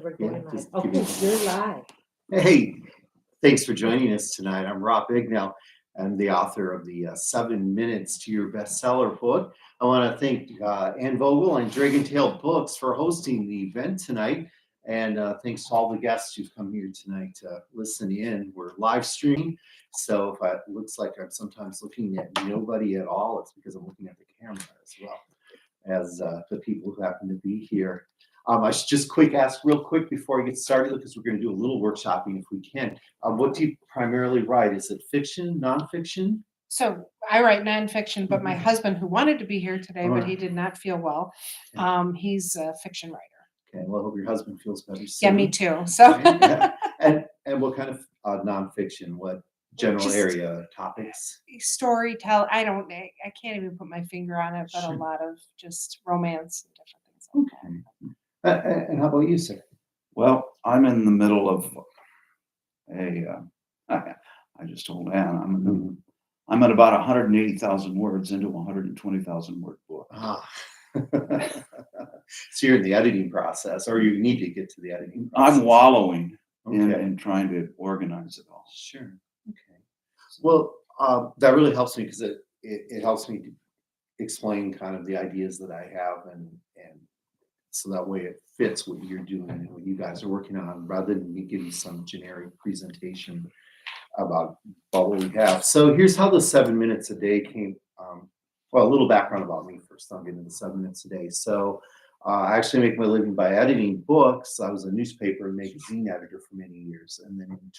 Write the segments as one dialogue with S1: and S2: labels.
S1: we're
S2: Yeah,
S1: going live.
S2: just
S1: Okay,
S2: give
S1: you're live.
S2: Hey, thanks for joining us tonight. I'm Rob Bignell. I'm the author of the 7 Minutes to Your Bestseller book. I want to thank Ann Vogel and Dragon Tail Books for hosting the event tonight. And thanks to all the guests who've come here tonight to listen in. We're live streaming. So if it looks like I'm sometimes looking at nobody at all, it's because I'm looking at the camera as well as the people who happen to be here. I should just ask real quick before I get started, because we're going to do a little workshopping if we can. What do you primarily write? Is it fiction, nonfiction?
S3: So I write nonfiction, but my husband, who wanted to be here today, but he did not feel well, he's a fiction writer.
S2: Okay, well, I hope your husband feels better soon.
S3: Yeah, me too. So,
S2: Yeah. And what kind of nonfiction? What general
S3: Just
S2: area topics?
S3: storytell. I can't even put my finger on it, but
S2: Sure.
S3: a lot of just romance and different things like that.
S2: Okay. And how about you, sir?
S4: Well, I'm in the middle of I just told Ann, I'm at about 180,000 words into a 120,000 word book.
S2: So you're in the editing process, or you need to get to the editing process.
S4: I'm wallowing
S2: Okay.
S4: in trying to organize it all.
S2: Sure. Okay. Well, that really helps me, because it helps me to explain kind of the ideas that I have, and so that way it fits what you're doing and what you guys are working on, rather than me giving some generic presentation about what we have. So here's how the 7 minutes a day came. Well, a little background about me first. I'll get into the 7 minutes a day. So I actually make my living by editing books. I was a newspaper and magazine editor for many years, and then in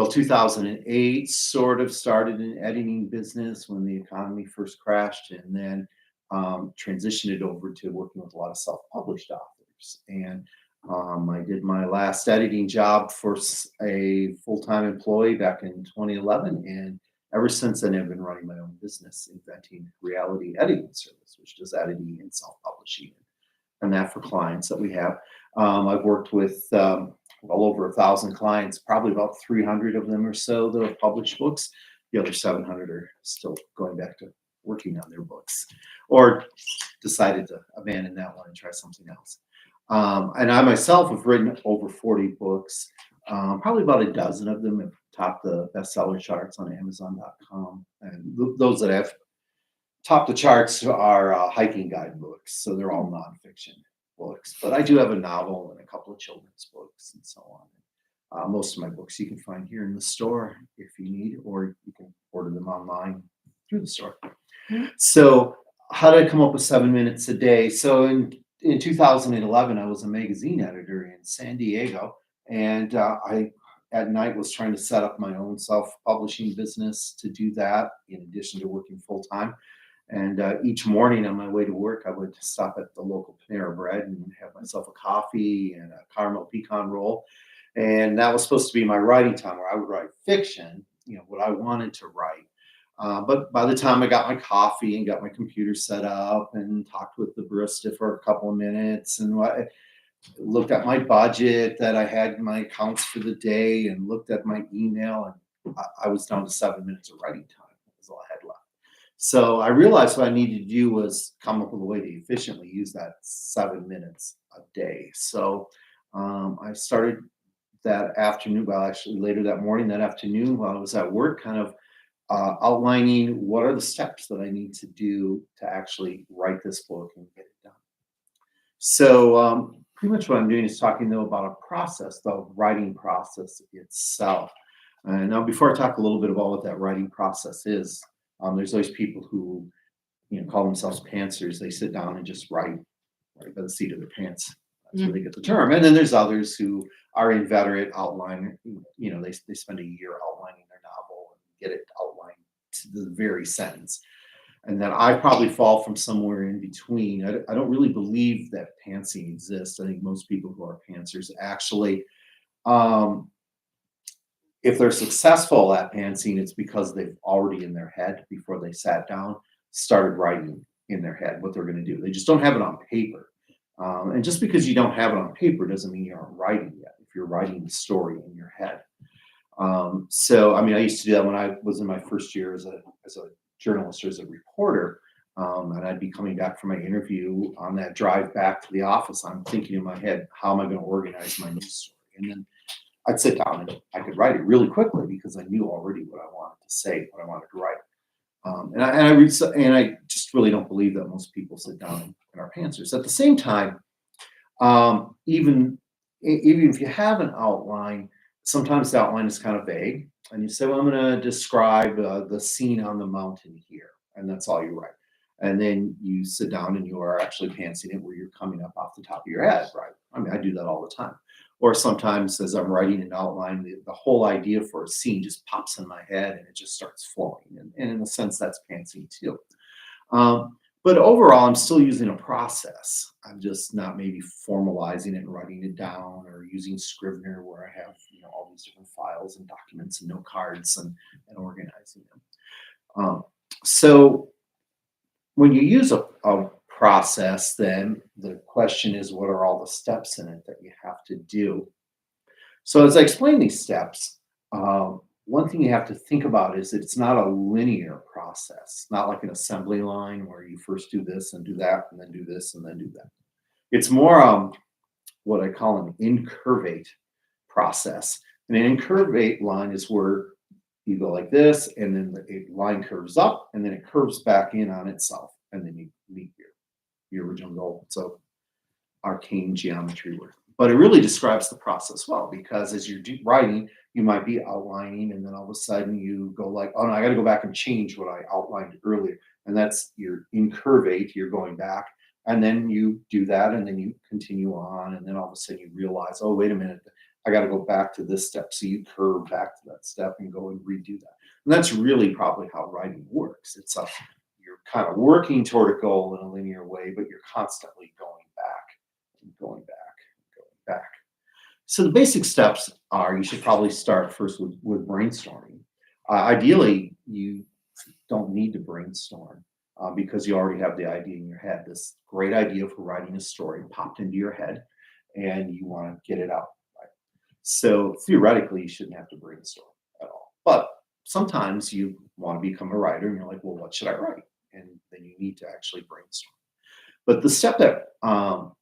S2: 2008, sort of started an editing business when the economy first crashed, and then transitioned it over to working with a lot of self-published authors. And I did my last editing job for a full-time employee back in 2011, and ever since then I've been running my own business, Inventing Reality Editing Service, which does editing and self-publishing, and that for clients that we have. I've worked with well over 1,000 clients, probably about 300 of them or so that have published books. The other 700 are still going back to working on their books, or decided to abandon that one and try something else. And I myself have written over 40 books. Probably about a dozen of them have topped the bestseller charts on Amazon.com. And those that have topped the charts are hiking guide books, so they're all nonfiction books. But I do have a novel and a couple of children's books and so on. Most of my books you can find here in the store if you need, or you can order them online through the store. So how did I come up with 7 minutes a day? So in 2011, I was a magazine editor in San Diego, and I at night was trying to set up my own self-publishing business to do that, in addition to working full-time. And each morning on my way to work, I would stop at the local Panera Bread and have myself a coffee and a caramel pecan roll. And that was supposed to be my writing time, where I would write fiction, what I wanted to write. But by the time I got my coffee and got my computer set up and talked with the barista for a couple of minutes and looked at my budget that I had in my accounts for the day and looked at my email, and I was down to 7 minutes of writing time. That was all I had left. So I realized what I needed to do was come up with a way to efficiently use that 7 minutes a day. So I started that afternoon, well, actually later that morning, that afternoon, while I was at work, kind of outlining what are the steps that I need to do to actually write this book and get it done. So pretty much what I'm doing is talking, though, about a process, the writing process itself. Now, before I talk a little bit about what that writing process is, there's always people who call themselves pantsers. They sit down and just write by the seat of their pants. That's where they get the term. And then there's others who are inveterate outliner. They spend a year outlining their novel and get it outlined to the very sentence. And then I probably fall from somewhere in between. I don't really believe that pantsing exists. I think most people who are pantsers actually, if they're successful at pantsing, it's because they've already in their head, before they sat down, started writing in their head what they're going to do. They just don't have it on paper. And just because you don't have it on paper doesn't mean you aren't writing yet, if you're writing the story in your head. So, I used to do that when I was in my first year as a journalist or as a reporter. And I'd be coming back from my interview on that drive back to the office. I'm thinking in my head, how am I going to organize my news story? And then I'd sit down and I could write it really quickly because I knew already what I wanted to say, what I wanted to write. And I just really don't believe that most people sit down and are pantsers. At the same time, even if you have an outline, sometimes the outline is kind of vague, and you say, "Well, I'm going to describe the scene on the mountain here," and that's all you write. And then you sit down and you are actually pantsing it where you're coming up off the top of your head, right? I mean, I do that all the time. Or sometimes as I'm writing an outline, the whole idea for a scene just pops in my head and it just starts flowing. And in a sense, that's pantsing too. But overall, I'm still using a process. I'm just not maybe formalizing it and writing it down or using Scrivener where I have, all these different files and documents and note cards and organizing them. So when you use a process, then the question is, what are all the steps in it that you have to do? So as I explain these steps, one thing you have to think about is that it's not a linear process, not like an assembly line where you first do this and do that and then do this and then do that. It's more what I call an incurvate process. And an incurvate line is where you go like this, and then the line curves up, and then it curves back in on itself, and then you meet your original goal. So arcane geometry work. But it really describes the process well, because as you're writing, you might be outlining, and then all of a sudden you go like, oh no, I got to go back and change what I outlined earlier. And that's your incurvate, you're going back. And then you do that, and then you continue on, and then all of a sudden you realize, oh, wait a minute, I got to go back to this step. So you curve back to that step and go and redo that. And that's really probably how writing works. You're kind of working toward a goal in a linear way, but you're constantly going back and going back and going back. So the basic steps are, you should probably start first with brainstorming. Ideally, you don't need to brainstorm because you already have the idea in your head. This great idea for writing a story popped into your head and you want to get it out. Right? So theoretically, you shouldn't have to brainstorm at all. But sometimes you want to become a writer and you're like, well, what should I write? And then you need to actually brainstorm. But the step that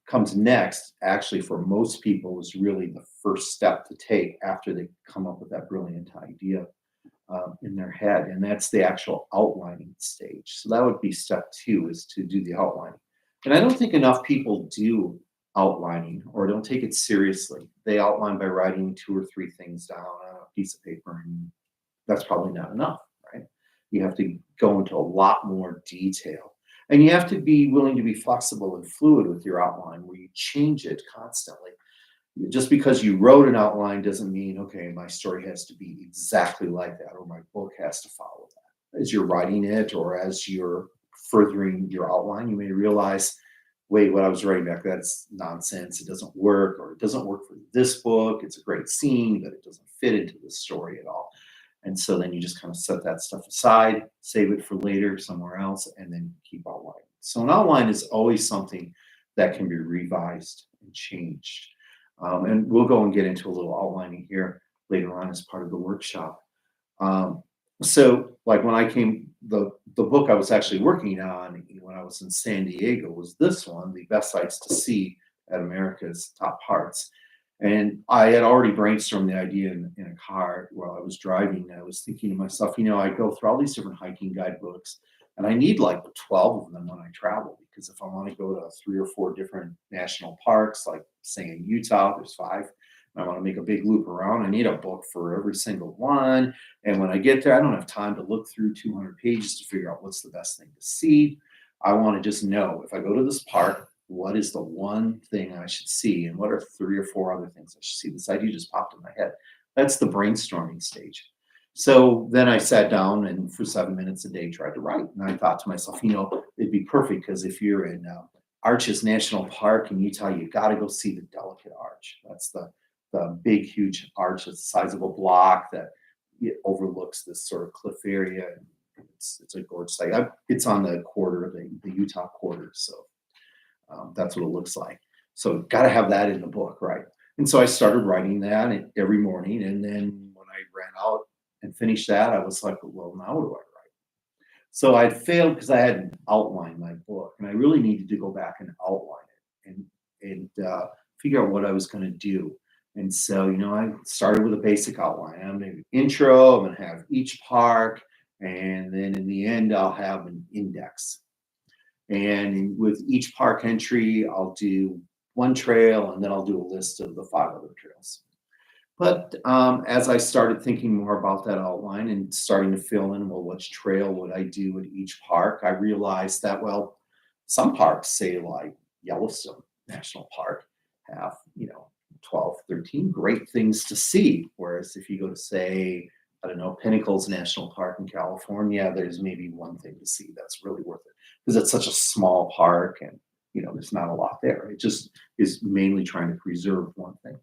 S2: comes next, actually, for most people, is really the first step to take after they come up with that brilliant idea in their head, and that's the actual outlining stage. So that would be step 2, is to do the outlining. And I don't think enough people do outlining or don't take it seriously. They outline by writing 2 or 3 things down on a piece of paper, and that's probably not enough, right? You have to go into a lot more detail. And you have to be willing to be flexible and fluid with your outline, where you change it constantly. Just because you wrote an outline doesn't mean, okay, my story has to be exactly like that, or my book has to follow that. As you're writing it, or as you're furthering your outline, you may realize, wait, what I was writing back, that's nonsense. It doesn't work, or it doesn't work for this book. It's a great scene, but it doesn't fit into this story at all. And so then you just kind of set that stuff aside, save it for later somewhere else, and then keep outlining. So an outline is always something that can be revised and changed. And we'll go and get into a little outlining here later on as part of the workshop. So like when I came, the book I was actually working on when I was in San Diego was this one, The Best Sights to See at America's Top Parts. And I had already brainstormed the idea in a car while I was driving. I was thinking to myself, I go through all these different hiking guidebooks, and I need like 12 of them when I travel, because if I want to go to 3 or 4 different national parks, like say in Utah, there's 5, and I want to make a big loop around, I need a book for every single one. And when I get there, I don't have time to look through 200 pages to figure out what's the best thing to see. I want to just know, if I go to this park, what is the one thing I should see, and what are 3 or 4 other things I should see? This idea just popped in my head. That's the brainstorming stage. So then I sat down and for 7 minutes a day tried to write. And I thought to myself, it'd be perfect, because if you're in Arches National Park in Utah, you got to go see the Delicate Arch. That's the big, huge arch. It's the size of a block that it overlooks this sort of cliff area. It's a gorgeous site. It's on the quarter, the Utah quarter. So that's what it looks like. So got to have that in the book, right? And so I started writing that every morning. And then when I ran out and finished that, I was like, well, now what do I write? So I'd failed because I hadn't outlined my book, and I really needed to go back and outline it and figure out what I was going to do. And so, I started with a basic outline. I'm going to intro. I'm going to have each park, and then in the end, I'll have an index. And with each park entry, I'll do one trail, and then I'll do a list of the 5 other trails. But as I started thinking more about that outline and starting to fill in, well, which trail would I do at each park? I realized that, well, some parks, say like Yellowstone National Park, have, 12, 13 great things to see. Whereas if you go to, say, I don't know, Pinnacles National Park in California, there's maybe one thing to see that's really worth it because it's such a small park and, there's not a lot there. It just is mainly trying to preserve one thing.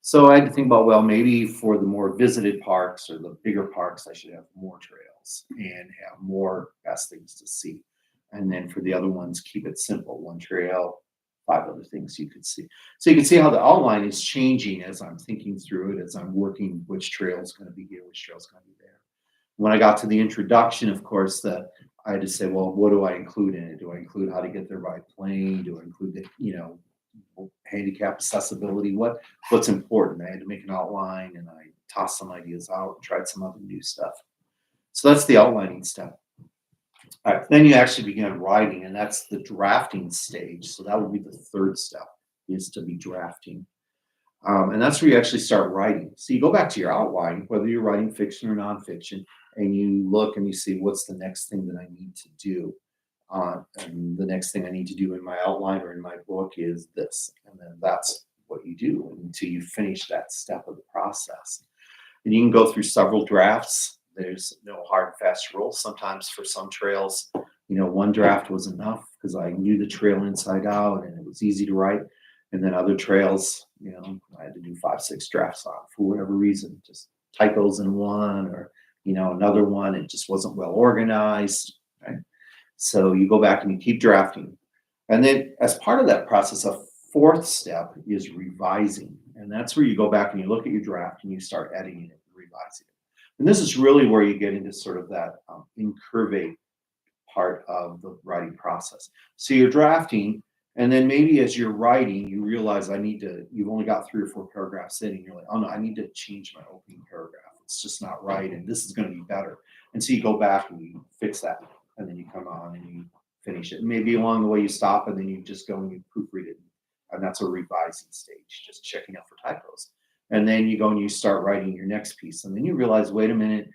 S2: So I had to think about, well, maybe for the more visited parks or the bigger parks, I should have more trails and have more best things to see. And then for the other ones, keep it simple. One trail, 5 other things you could see. So you can see how the outline is changing as I'm thinking through it, as I'm working which trail is going to be here, which trail is going to be there. When I got to the introduction, of course, I had to say, well, what do I include in it? Do I include how to get there by plane? Do I include the, handicap accessibility? What's important? I had to make an outline, and I tossed some ideas out and tried some other new stuff. So that's the outlining step. All right, then you actually begin writing, and that's the drafting stage. So that would be the 3rd step, is to be drafting. And that's where you actually start writing. So you go back to your outline, whether you're writing fiction or nonfiction, and you look and you see what's the next thing that I need to do. And the next thing I need to do in my outline or in my book is this. And then that's what you do until you finish that step of the process. And you can go through several drafts. There's no hard and fast rule. Sometimes for some trails, one draft was enough because I knew the trail inside out and it was easy to write. And then other trails, I had to do 5, 6 drafts on for whatever reason, just typos in one or, another one, it just wasn't well organized. Right? So you go back and you keep drafting. And then as part of that process, a 4th step is revising. And that's where you go back and you look at your draft and you start editing it and revising it. And this is really where you get into sort of that incurvate part of the writing process. So you're drafting, and then maybe as you're writing, you realize you've only got 3 or 4 paragraphs in, and you're like, oh no, I need to change my opening paragraph. It's just not right, and this is going to be better. And so you go back and you fix that. And then you come on and you finish it. And maybe along the way you stop and then you just go and you proofread it. And that's a revising stage, just checking out for typos. And then you go and you start writing your next piece. And then you realize, wait a minute,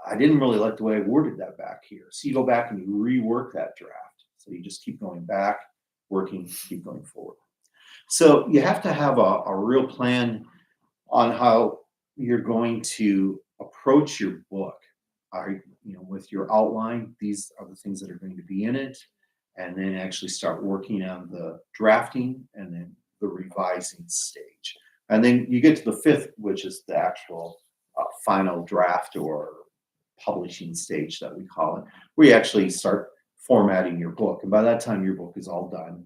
S2: I didn't really like the way I worded that back here. So you go back and you rework that draft. So you just keep going back, working, keep going forward. So you have to have a real plan on how you're going to approach your book. With your outline, these are the things that are going to be in it, and then actually start working on the drafting and then the revising stage. And then you get to the 5th, which is the actual final draft or publishing stage that we call it, where you actually start formatting your book. And by that time, your book is all done,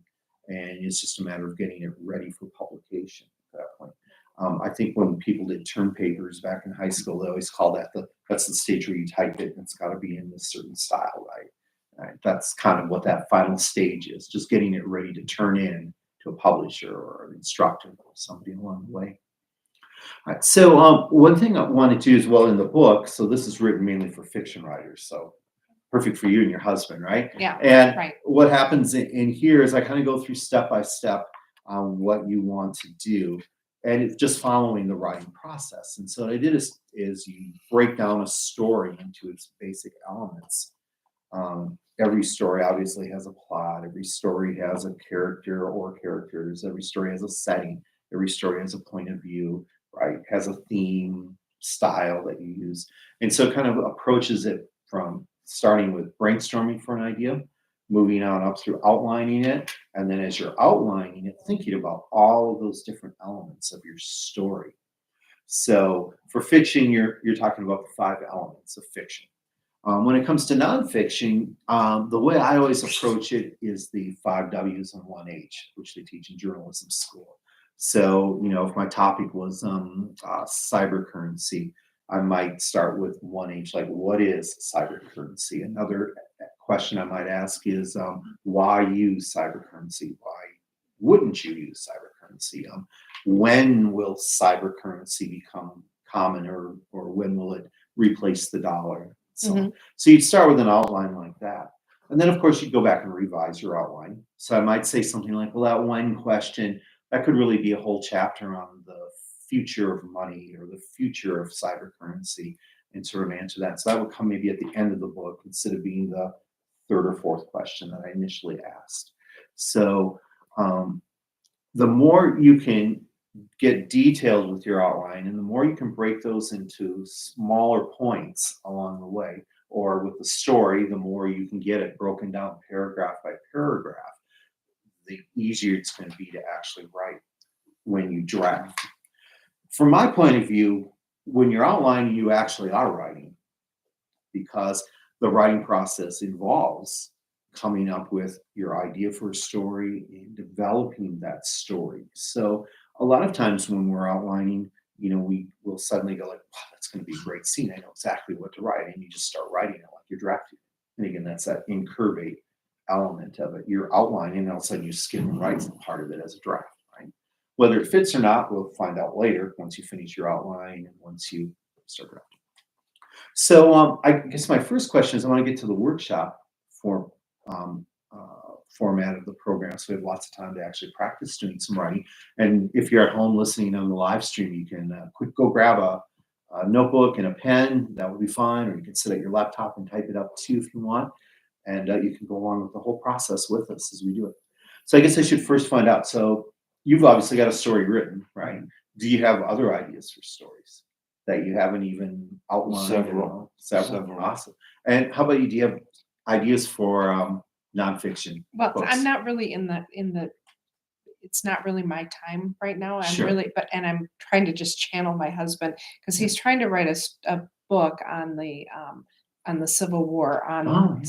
S2: and it's just a matter of getting it ready for publication at that point. I think when people did term papers back in high school, they always call that's the stage where you type it and it's got to be in this certain style, right? That's kind of what that final stage is, just getting it ready to turn in to a publisher or an instructor or somebody along the way. All right, so one thing I wanted to do as well in the book, so this is written mainly for fiction writers, so perfect for you and your husband, right?
S3: Yeah,
S2: and
S3: right.
S2: What happens in here is I kind of go through step by step on what you want to do. And it's just following the writing process. And so what I did is you break down a story into its basic elements. Every story obviously has a plot. Every story has a character or characters. Every story has a setting. Every story has a point of view, right? Has a theme, style that you use. And so it kind of approaches it from starting with brainstorming for an idea, moving on up through outlining it, and then as you're outlining it, thinking about all of those different elements of your story. So for fiction, you're talking about the 5 elements of fiction. When it comes to nonfiction, the way I always approach it is the 5 W's and 1 H, which they teach in journalism school. So, if my topic was cyber currency, I might start with 1H, like what is cyber currency? Another question I might ask is, why use cybercurrency? Why wouldn't you use cybercurrency? When will cybercurrency become common, or when will it replace the dollar? So you'd start with an outline like that. And then, of course, you'd go back and revise your outline. So I might say something like, well, that one question, that could really be a whole chapter on the future of money or the future of cybercurrency, and sort of answer that. So that would come maybe at the end of the book instead of being the third or fourth question that I initially asked. So the more you can get detailed with your outline, and the more you can break those into smaller points along the way, or with the story, the more you can get it broken down paragraph by paragraph, the easier it's going to be to actually write when you draft. From my point of view, when you're outlining, you actually are writing, because the writing process involves coming up with your idea for a story and developing that story. So a lot of times when we're outlining, we will suddenly go like, wow, that's going to be a great scene. I know exactly what to write. And you just start writing it like you're drafting. And again, that's that incurvate element of it. You're outlining, and all of a sudden you skim and write some part of it as a draft, right? Whether it fits or not, we'll find out later once you finish your outline and once you start drafting. So I guess my first question is, I want to get to the workshop for format of the program, so we have lots of time to actually practice doing some writing. And if you're at home listening on the live stream, you can go grab a notebook and a pen. That would be fine, or you can sit at your laptop and type it up too if you want, and you can go along with the whole process with us as we do it. So I guess I should first find out, so you've obviously got a story written, right? Do you have other ideas for stories that you haven't even outlined?
S4: Several.
S2: Awesome. And how about you? Do you have ideas for nonfiction?
S3: Well,
S2: books?
S3: I'm not really in the it's not really my time right now.
S2: Sure.
S3: And I'm trying to just channel my husband, because he's trying to write a book on the Civil War, on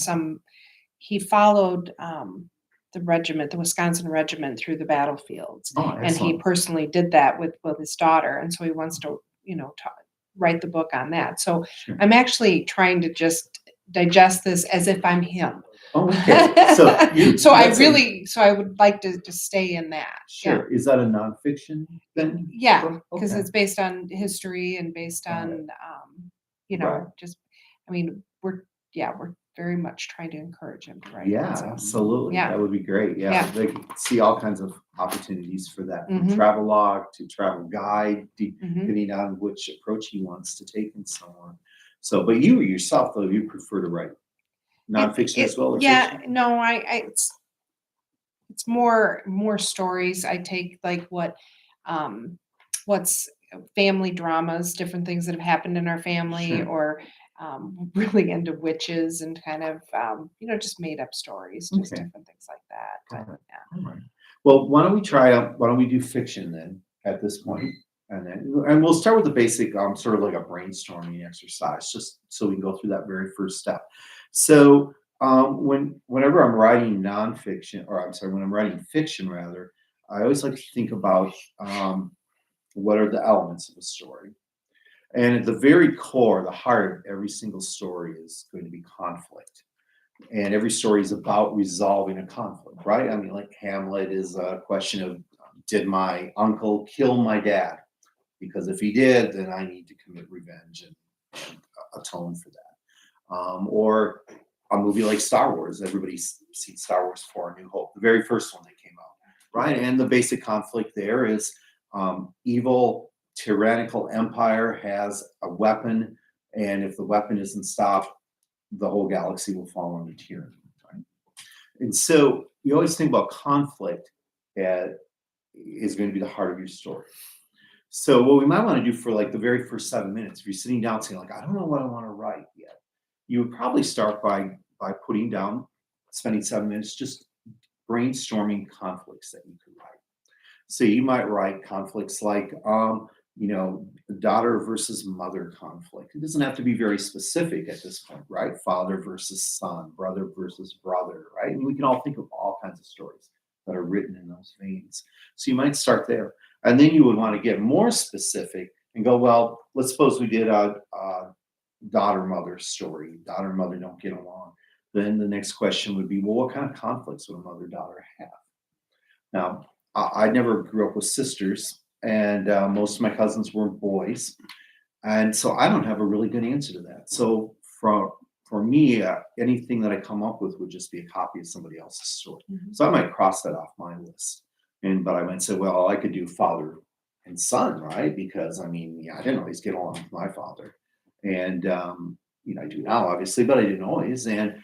S3: he followed the regiment, the Wisconsin regiment, through the battlefields. And he personally did that with his daughter. And so he wants to, write the book on that. So
S2: Sure.
S3: I'm actually trying to just digest this as if I'm him.
S2: Oh, okay. So
S3: I would like to stay in that.
S2: Sure. Is that a nonfiction then?
S3: Yeah, because
S2: Okay.
S3: it's based on history and based
S2: Got it.
S3: on,
S2: Right.
S3: we're very much trying to encourage him to write.
S2: Yeah,
S3: So,
S2: absolutely.
S3: yeah.
S2: That would be great. Yeah.
S3: Yeah.
S2: They could see all kinds of opportunities for that, from
S3: Mhm.
S2: travel log to travel guide,
S3: Mhm.
S2: depending on which approach he wants to take and so on. So, but you yourself, though, you prefer to write nonfiction as well, or
S3: Yeah,
S2: fiction?
S3: no, it's more stories. I take like what's family dramas, different things that have happened in our family,
S2: Sure.
S3: or really into witches and kind of just made up stories, just
S2: Okay.
S3: different things like that.
S2: Got
S3: But,
S2: it.
S3: yeah.
S2: All right. Well, why don't we do fiction then at this point? And we'll start with the basic, sort of like a brainstorming exercise, just so we can go through that very first step. So whenever I'm writing nonfiction, or I'm sorry, when I'm writing fiction rather, I always like to think about what are the elements of a story. And at the very core, the heart of every single story is going to be conflict. And every story is about resolving a conflict, right? I mean, like Hamlet is a question of, did my uncle kill my dad? Because if he did, then I need to commit revenge and atone for that. Or a movie like Star Wars. Everybody's seen Star Wars for A New Hope, the very first one that came out, right? And the basic conflict there is evil, tyrannical empire has a weapon, and if the weapon isn't stopped, the whole galaxy will fall under tyranny, right? And so you always think about conflict is going to be the heart of your story. So what we might want to do for like the very first 7 minutes, if you're sitting down saying like, I don't know what I want to write yet, you would probably start by putting down, spending 7 minutes just brainstorming conflicts that you could write. So you might write conflicts like, daughter versus mother conflict. It doesn't have to be very specific at this point, right? Father versus son, brother versus brother, right? And we can all think of all kinds of stories that are written in those veins. So you might start there. And then you would want to get more specific and go, well, let's suppose we did a daughter-mother story. Daughter and mother don't get along. then the next question would be, well, what kind of conflicts would a mother-daughter have? Now, I never grew up with sisters, and most of my cousins were boys. And so I don't have a really good answer to that. So for me, anything that I come up with would just be a copy of somebody else's story. So I might cross that off my list. But I might say, well, I could do father and son, right? Because I mean, yeah, I didn't always get along with my father, and I do now, obviously, but I didn't always. And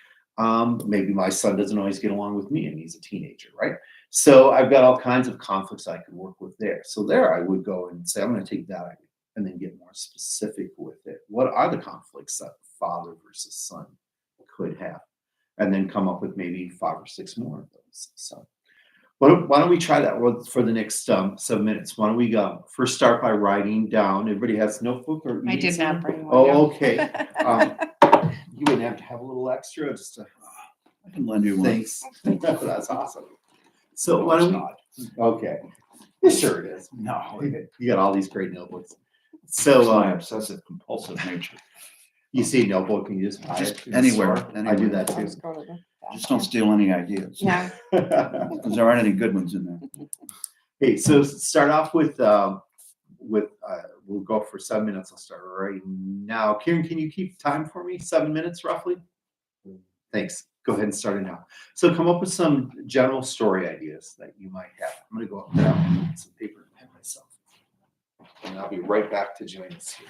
S2: maybe my son doesn't always get along with me, and he's a teenager, right? So I've got all kinds of conflicts I could work with there. So there, I would go and say, I'm going to take that idea and then get more specific with it. What are the conflicts that father versus son could have? And then come up with maybe 5 or 6 more of those. So why don't we try that for the next 7 minutes? Why don't we first start by writing down? Everybody has notebook or
S3: I did not
S2: something?
S3: bring one.
S2: Oh,
S3: no.
S2: okay. You wouldn't have to have a little extra, just to
S4: I can lend you one.
S2: thanks. That's awesome. So
S4: No,
S2: why
S4: it's
S2: don't we?
S4: not.
S2: Okay. Sure it is.
S4: No,
S2: You got all these great notebooks.
S4: it's
S2: So
S4: my obsessive compulsive nature.
S2: you see a notebook and you just buy it in the
S4: Anywhere,
S2: store? I
S4: anywhere.
S2: do that
S3: I'll
S2: too.
S3: just go to the
S4: Just don't steal any ideas.
S3: Yeah.
S4: Because there aren't any good ones in there.
S2: Hey, so start off with we'll go for 7 minutes. I'll start right now. Kieran, can you keep time for me? 7 minutes roughly? Thanks. Go ahead and start it now. So come up with some general story ideas that you might have. I'm going to go up there and get some paper and pen myself. And I'll be right back to join us here.